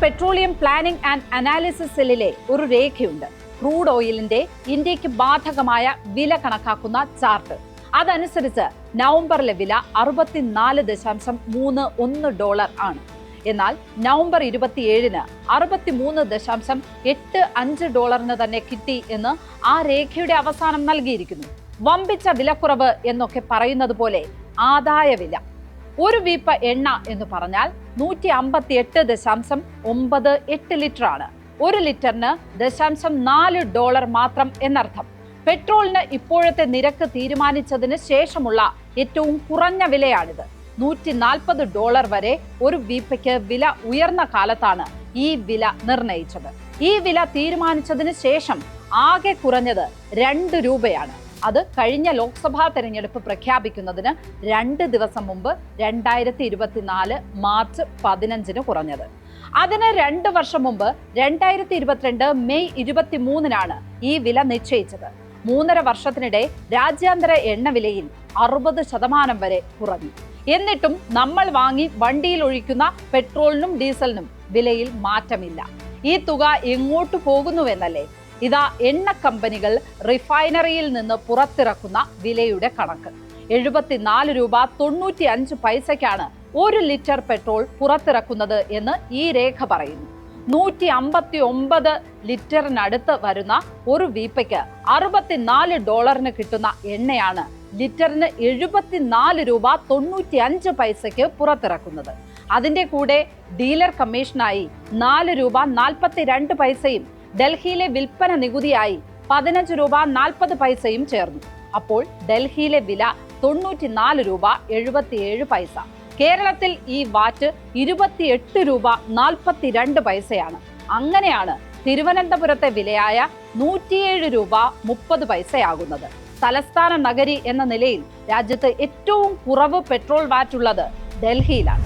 Petroleum planning and analysis സെല്ലിലെ ഒരു രേഖയുണ്ട്. Crude ഓയിലിന്റെ ഇന്ത്യക്ക് ബാധകമായ വില കണക്കാക്കുന്ന ചാർട്ട്. അതനുസരിച്ച് നവംബറിലെ വില $64.31 ആണ്. എന്നാൽ നവംബർ 27-ന് $63.85 തന്നെ കിട്ടി എന്ന് ആ രേഖയുടെ അവസാനം നൽകിയിരിക്കുന്നു. വമ്പിച്ച വിലക്കുറവ് എന്നൊക്കെ പറയുന്നത് പോലെ ആദായ വില. ഒരു വീപ്പ് എണ്ണ എന്ന് പറഞ്ഞാൽ $158.98 ലിറ്റർ ആണ്. ഒരു ലിറ്ററിന് $0.4 മാത്രം എന്നർത്ഥം. പെട്രോളിന് ഇപ്പോഴത്തെ നിരക്ക് തീരുമാനിച്ചതിന് ശേഷമുള്ള ഏറ്റവും കുറഞ്ഞ വിലയാണിത്. $140 വരെ ഒരു വീപ്പയ്ക്ക് വില ഉയർന്ന കാലത്താണ് ഈ വില നിർണയിച്ചത്. ഈ വില തീരുമാനിച്ചതിന് ശേഷം ആകെ കുറഞ്ഞത് 2 രൂപയാണ്. അത് കഴിഞ്ഞ ലോക്സഭാ തെരഞ്ഞെടുപ്പ് പ്രഖ്യാപിക്കുന്നതിന് 2 ദിവസം മുമ്പ് 2024 മാർച്ച് 15-ന് കുറഞ്ഞത്. അതിന് 2 വർഷം മുമ്പ് 2022 മെയ് 23-നാണ് ഈ വില നിശ്ചയിച്ചത്. 3.5 വർഷത്തിനിടെ രാജ്യാന്തര എണ്ണവിലയിൽ 60% വരെ കുറഞ്ഞു. എന്നിട്ടും നമ്മൾ വാങ്ങി വണ്ടിയിൽ ഒഴിക്കുന്ന പെട്രോളിനും ഡീസലിനും വിലയിൽ മാറ്റമില്ല. ഈ തുക എങ്ങോട്ട് പോകുന്നുവെന്നല്ലേ? ഇതാ എണ്ണ കമ്പനികൾ റിഫൈനറിയിൽ നിന്ന് പുറത്തിറക്കുന്ന വിലയുടെ കണക്ക്. $74.95 1 ലിറ്റർ പെട്രോൾ പുറത്തിറക്കുന്നത് എന്ന് ഈ രേഖ പറയുന്നു. 159 ലിറ്ററിനടുത്ത് വരുന്ന ഒരു വീപ്പയ്ക്ക് $64 കിട്ടുന്ന എണ്ണയാണ് ലിറ്ററിന് $74.95 പുറത്തിറക്കുന്നത്. അതിന്റെ കൂടെ ഡീലർ കമ്മീഷനായി $4.42 ഡൽഹിയിലെ വിൽപ്പന നികുതിയായി $15.40 ചേർന്നു. അപ്പോൾ ഡൽഹിയിലെ വില $94.77. കേരളത്തിൽ ഈ വാറ്റ് $28.42. അങ്ങനെയാണ് തിരുവനന്തപുരത്തെ വിലയായ $107.30 തലസ്ഥാന നഗരി എന്ന നിലയിൽ രാജ്യത്ത് ഏറ്റവും കുറവ് പെട്രോൾ വാറ്റുള്ളത് ഡൽഹിയിലാണ്.